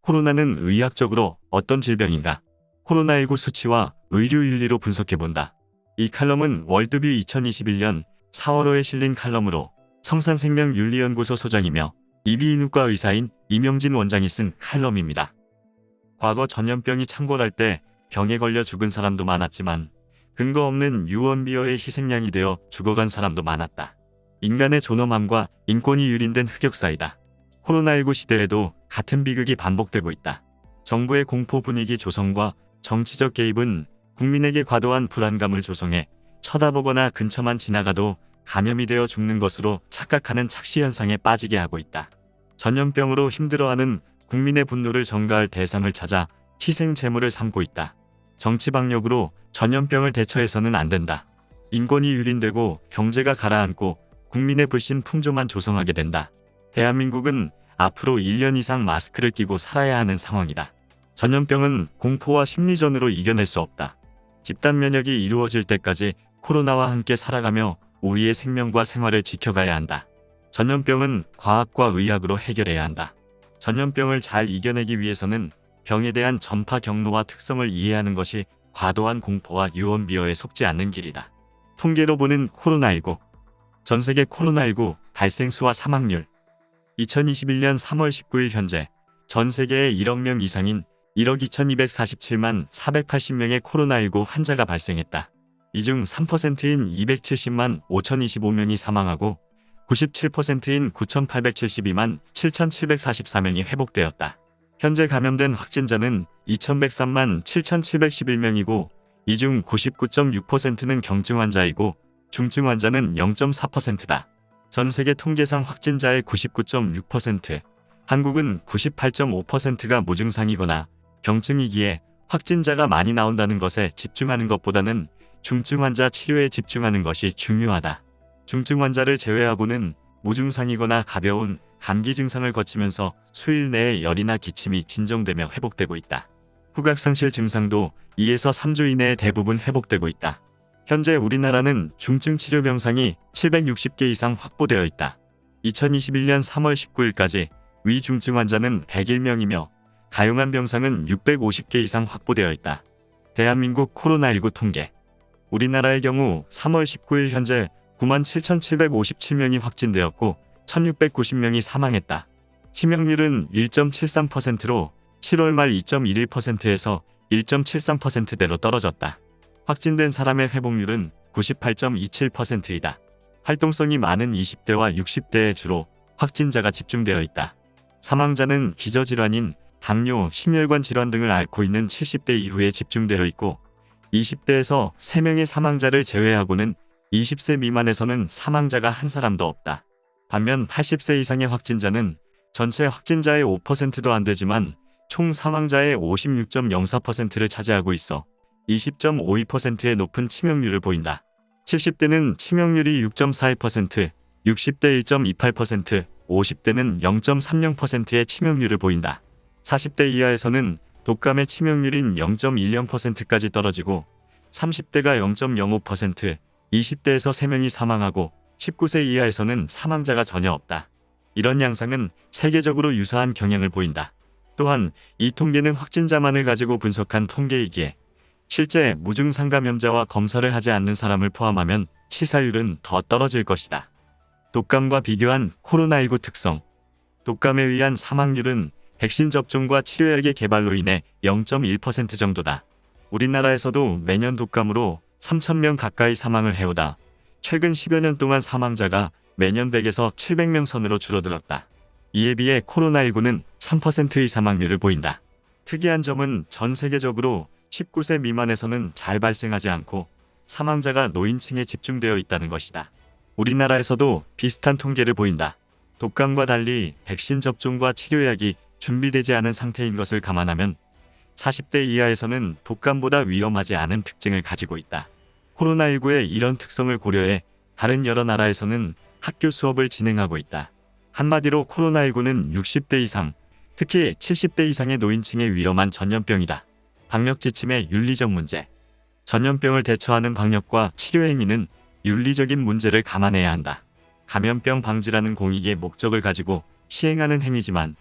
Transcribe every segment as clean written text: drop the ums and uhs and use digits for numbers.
코로나는 의학적으로 어떤 질병인가? 코로나19 수치와 의료 윤리로 분석해본다. 이 칼럼은 월드뷰 2021년 4월호에 실린 칼럼으로 성산생명윤리연구소 소장이며 이비인후과 의사인 이명진 원장이 쓴 칼럼입니다. 과거 전염병이 창궐할 때 병에 걸려 죽은 사람도 많았지만 근거 없는 유언비어의 희생양이 되어 죽어간 사람도 많았다. 인간의 존엄함과 인권이 유린된 흑역사이다. 코로나19 시대에도 같은 비극이 반복되고 있다. 정부의 공포 분위기 조성과 정치적 개입은 국민에게 과도한 불안감을 조성해 쳐다보거나 근처만 지나가도 감염이 되어 죽는 것으로 착각하는 착시 현상에 빠지게 하고 있다. 전염병으로 힘들어하는 국민의 분노를 전가할 대상을 찾아 희생 제물을 삼고 있다. 정치 방역으로 전염병을 대처해서는 안 된다. 인권이 유린되고 경제가 가라앉고 국민의 불신 풍조만 조성하게 된다. 대한민국은 앞으로 1년 이상 마스크를 끼고 살아야 하는 상황이다. 전염병은 공포와 심리전으로 이겨낼 수 없다. 집단 면역이 이루어질 때까지 코로나와 함께 살아가며 우리의 생명과 생활을 지켜가야 한다. 전염병은 과학과 의학으로 해결해야 한다. 전염병을 잘 이겨내기 위해서는 병에 대한 전파 경로와 특성을 이해하는 것이 과도한 공포와 유언비어에 속지 않는 길이다. 통계로 보는 코로나19. 전 세계 코로나19 발생 수와 사망률. 2021년 3월 19일 현재 전 세계에 1억 명 이상인 1억 2247만 480명의 코로나19 환자가 발생했다. 이 중 3%인 270만 5025명이 사망하고 97%인 9872만 7744명이 회복되었다. 현재 감염된 확진자는 2103만 7711명이고 이 중 99.6%는 경증 환자이고 중증 환자는 0.4%다. 전 세계 통계상 확진자의 99.6%, 한국은 98.5%가 무증상이거나 경증이기에 확진자가 많이 나온다는 것에 집중하는 것보다는 중증 환자 치료에 집중하는 것이 중요하다. 중증 환자를 제외하고는 무증상이거나 가벼운 감기 증상을 거치면서 수일 내에 열이나 기침이 진정되며 회복되고 있다. 후각상실 증상도 2에서 3주 이내에 대부분 회복되고 있다. 현재 우리나라는 중증 치료 병상이 760개 이상 확보되어 있다. 2021년 3월 19일까지 위중증 환자는 101명이며 가용한 병상은 650개 이상 확보되어 있다. 대한민국 코로나19 통계. 우리나라의 경우 3월 19일 현재 97,757명이 확진되었고 1,690명이 사망했다. 치명률은 1.73%로 7월 말 2.11%에서 1.73%대로 떨어졌다. 확진된 사람의 회복률은 98.27%이다. 활동성이 많은 20대와 60대에 주로 확진자가 집중되어 있다. 사망자는 기저질환인 당뇨, 심혈관 질환 등을 앓고 있는 70대 이후에 집중되어 있고 20대에서 3명의 사망자를 제외하고는 20세 미만에서는 사망자가 한 사람도 없다. 반면 80세 이상의 확진자는 전체 확진자의 5%도 안 되지만 총 사망자의 56.04%를 차지하고 있어 20.52%의 높은 치명률을 보인다. 70대는 치명률이 6.42%, 60대 1.28%, 50대는 0.30%의 치명률을 보인다. 40대 이하에서는 독감의 치명률인 0.10%까지 떨어지고 30대가 0.05%, 20대에서 3명이 사망하고 19세 이하에서는 사망자가 전혀 없다. 이런 양상은 세계적으로 유사한 경향을 보인다. 또한 이 통계는 확진자만을 가지고 분석한 통계이기에 실제 무증상 감염자와 검사를 하지 않는 사람을 포함하면 치사율은 더 떨어질 것이다. 독감과 비교한 코로나19 특성. 독감에 의한 사망률은 백신 접종과 치료약의 개발로 인해 0.1% 정도다. 우리나라에서도 매년 독감으로 3,000명 가까이 사망을 해오다 최근 10여 년 동안 사망자가 매년 100에서 700명 선으로 줄어들었다. 이에 비해 코로나19는 3%의 사망률을 보인다. 특이한 점은 전 세계적으로 19세 미만에서는 잘 발생하지 않고 사망자가 노인층에 집중되어 있다는 것이다. 우리나라에서도 비슷한 통계를 보인다. 독감과 달리 백신 접종과 치료약이 준비되지 않은 상태인 것을 감안하면 40대 이하에서는 독감보다 위험하지 않은 특징을 가지고 있다. 코로나19의 이런 특성을 고려해 다른 여러 나라에서는 학교 수업을 진행하고 있다. 한마디로 코로나19는 60대 이상, 특히 70대 이상의 노인층에 위험한 전염병이다. 방역 지침의 윤리적 문제. 전염병을 대처하는 방역과 치료 행위는 윤리적인 문제를 감안해야 한다. 감염병 방지라는 공익의 목적을 가지고 시행하는 행위지만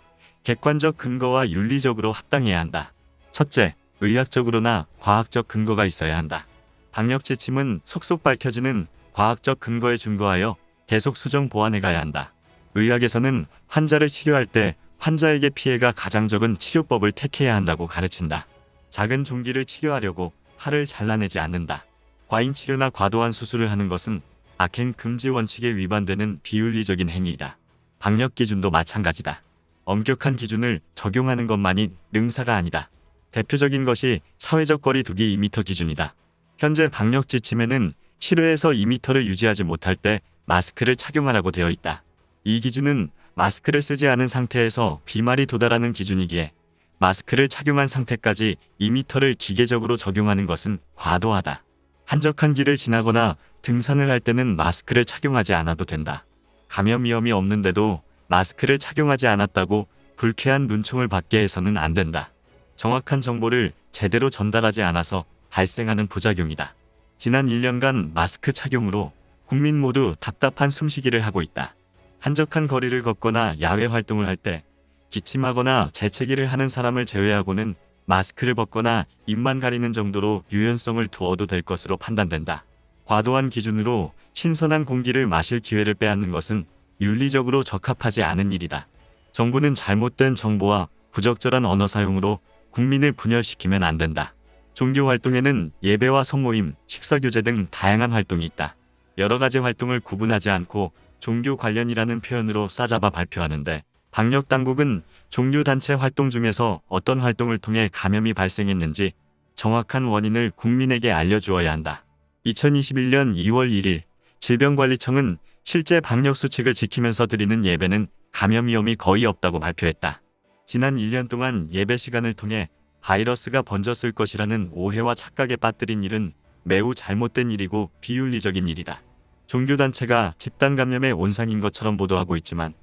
객관적 근거와 윤리적으로 합당해야 한다. 첫째, 의학적으로나 과학적 근거가 있어야 한다. 방역 지침은 속속 밝혀지는 과학적 근거에 준거하여 계속 수정 보완해 가야 한다. 의학에서는 환자를 치료할 때 환자에게 피해가 가장 적은 치료법을 택해야 한다고 가르친다. 작은 종기를 치료하려고 팔을 잘라내지 않는다. 과잉 치료나 과도한 수술을 하는 것은 악행 금지 원칙에 위반되는 비윤리적인 행위이다. 방역 기준도 마찬가지다. 엄격한 기준을 적용하는 것만이 능사가 아니다. 대표적인 것이 사회적 거리 두기 2m 기준이다. 현재 방역 지침에는 실외에서 2m를 유지하지 못할 때 마스크를 착용하라고 되어 있다. 이 기준은 마스크를 쓰지 않은 상태에서 비말이 도달하는 기준이기에 마스크를 착용한 상태까지 2m를 기계적으로 적용하는 것은 과도하다. 한적한 길을 지나거나 등산을 할 때는 마스크를 착용하지 않아도 된다. 감염 위험이 없는데도 마스크를 착용하지 않았다고 불쾌한 눈총을 받게 해서는 안 된다. 정확한 정보를 제대로 전달하지 않아서 발생하는 부작용이다. 지난 1년간 마스크 착용으로 국민 모두 답답한 숨쉬기를 하고 있다. 한적한 거리를 걷거나 야외 활동을 할 때 기침하거나 재채기를 하는 사람을 제외하고는 마스크를 벗거나 입만 가리는 정도로 유연성을 두어도 될 것으로 판단된다. 과도한 기준으로 신선한 공기를 마실 기회를 빼앗는 것은 윤리적으로 적합하지 않은 일이다. 정부는 잘못된 정보와 부적절한 언어 사용으로 국민을 분열시키면 안 된다. 종교 활동에는 예배와 성모임, 식사교제 등 다양한 활동이 있다. 여러 가지 활동을 구분하지 않고 종교 관련이라는 표현으로 싸잡아 발표하는데 방역 당국은 종교단체 활동 중에서 어떤 활동을 통해 감염이 발생했는지 정확한 원인을 국민에게 알려주어야 한다. 2021년 2월 1일 질병관리청은 실제 방역수칙을 지키면서 드리는 예배는 감염 위험이 거의 없다고 발표했다. 지난 1년 동안 예배 시간을 통해 바이러스가 번졌을 것이라는 오해와 착각에 빠뜨린 일은 매우 잘못된 일이고 비윤리적인 일이다. 종교단체가 집단 감염의 온상인 것처럼 보도하고 있지만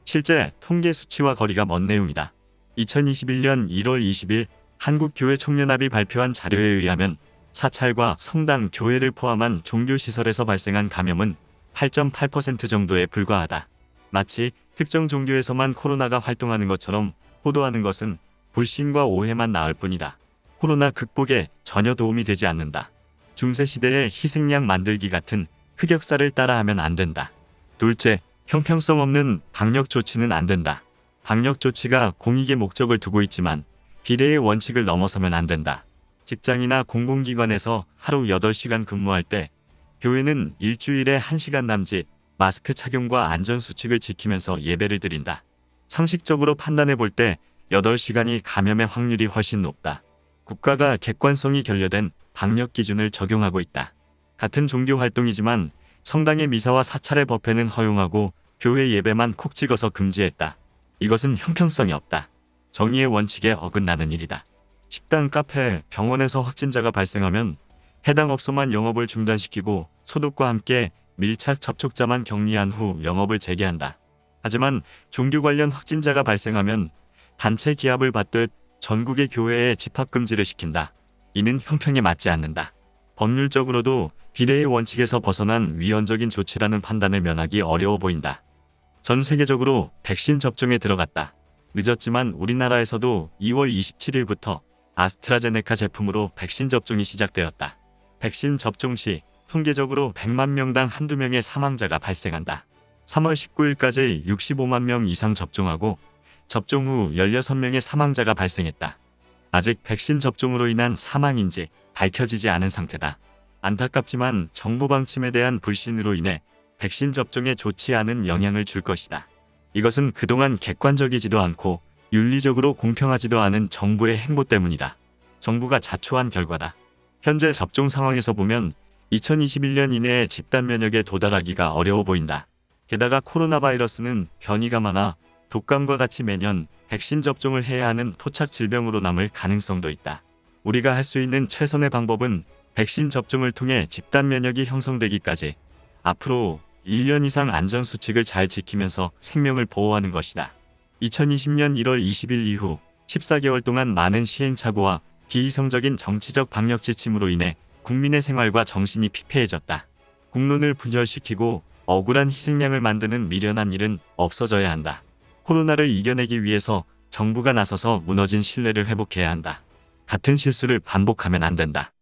실제 통계 수치와 거리가 먼 내용이다. 2021년 1월 20일 한국교회총연합이 발표한 자료에 의하면 사찰과 성당, 교회를 포함한 종교시설에서 발생한 감염은 8.8% 정도에 불과하다. 마치 특정 종교에서만 코로나가 활동하는 것처럼 보도하는 것은 불신과 오해만 낳을 뿐이다. 코로나 극복에 전혀 도움이 되지 않는다. 중세시대의 희생양 만들기 같은 흑역사를 따라하면 안 된다. 둘째, 형평성 없는 방역 조치는 안 된다. 방역 조치가 공익의 목적을 두고 있지만 비례의 원칙을 넘어서면 안 된다. 직장이나 공공기관에서 하루 8시간 근무할 때 교회는 일주일에 1시간 남짓 마스크 착용과 안전수칙을 지키면서 예배를 드린다. 상식적으로 판단해 볼 때 8시간이 감염의 확률이 훨씬 높다. 국가가 객관성이 결여된 방역 기준을 적용하고 있다. 같은 종교 활동이지만 성당의 미사와 사찰의 법회는 허용하고 교회 예배만 콕 찍어서 금지했다. 이것은 형평성이 없다. 정의의 원칙에 어긋나는 일이다. 식당, 카페, 병원에서 확진자가 발생하면 해당 업소만 영업을 중단시키고 소독과 함께 밀착 접촉자만 격리한 후 영업을 재개한다. 하지만 종교 관련 확진자가 발생하면 단체 기합을 받듯 전국의 교회에 집합금지를 시킨다. 이는 형평에 맞지 않는다. 법률적으로도 비례의 원칙에서 벗어난 위헌적인 조치라는 판단을 면하기 어려워 보인다. 전 세계적으로 백신 접종에 들어갔다. 늦었지만 우리나라에서도 2월 27일부터 아스트라제네카 제품으로 백신 접종이 시작되었다. 백신 접종 시 통계적으로 100만 명당 한두 명의 사망자가 발생한다. 3월 19일까지 65만 명 이상 접종하고 접종 후 16명의 사망자가 발생했다. 아직 백신 접종으로 인한 사망인지 밝혀지지 않은 상태다. 안타깝지만 정부 방침에 대한 불신으로 인해 백신 접종에 좋지 않은 영향을 줄 것이다. 이것은 그동안 객관적이지도 않고 윤리적으로 공평하지도 않은 정부의 행보 때문이다. 정부가 자초한 결과다. 현재 접종 상황에서 보면 2021년 이내에 집단 면역에 도달하기가 어려워 보인다. 게다가 코로나 바이러스는 변이가 많아 독감과 같이 매년 백신 접종을 해야 하는 토착 질병으로 남을 가능성도 있다. 우리가 할 수 있는 최선의 방법은 백신 접종을 통해 집단 면역이 형성되기까지 앞으로 1년 이상 안전수칙을 잘 지키면서 생명을 보호하는 것이다. 2020년 1월 20일 이후 14개월 동안 많은 시행착오와 비이성적인 정치적 방역 지침으로 인해 국민의 생활과 정신이 피폐해졌다. 국론을 분열시키고 억울한 희생양을 만드는 미련한 일은 없어져야 한다. 코로나를 이겨내기 위해서 정부가 나서서 무너진 신뢰를 회복해야 한다. 같은 실수를 반복하면 안 된다.